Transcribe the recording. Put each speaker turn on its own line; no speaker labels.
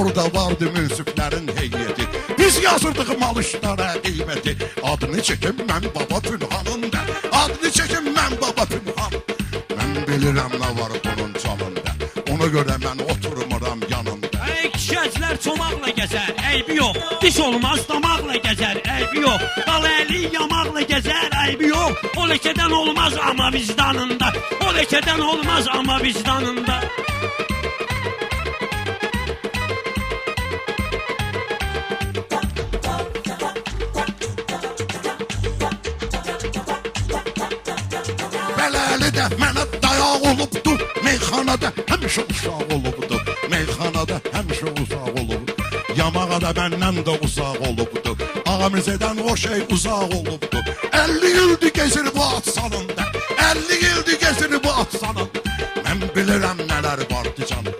Orada vardı münsiflərin heyyəti. Biz yazırdıq malışlara qiyməti. Adını çəkim mən baba Pünhanın da. Adını çəkim mən baba Pünhan. Mən bilirəm nə var bunun canında. Ona görə mən oturmuram yanında.
Kişəclər çomaqla gəzər, əybi yox. Diş olmaz damaqla gəzər, əybi yox. Dal əli yamaqla gəzər, əybi yox. O ləkədən olmaz amma vicdanında. O ləkədən olmaz amma vicdanında.
Beləli də mənə dayaq olubdu. Meyxanada həmişə uşaq olubdu. Meyxanada həmişə uzaq olubdu. Yamağa da məndən də uzaq olubdu. Ağamizədən o şey uzaq olubdu. 50 ildir gezir bu at salında. 50 ildir gezir bu at salında. Mən bilirəm nələr vardı canım.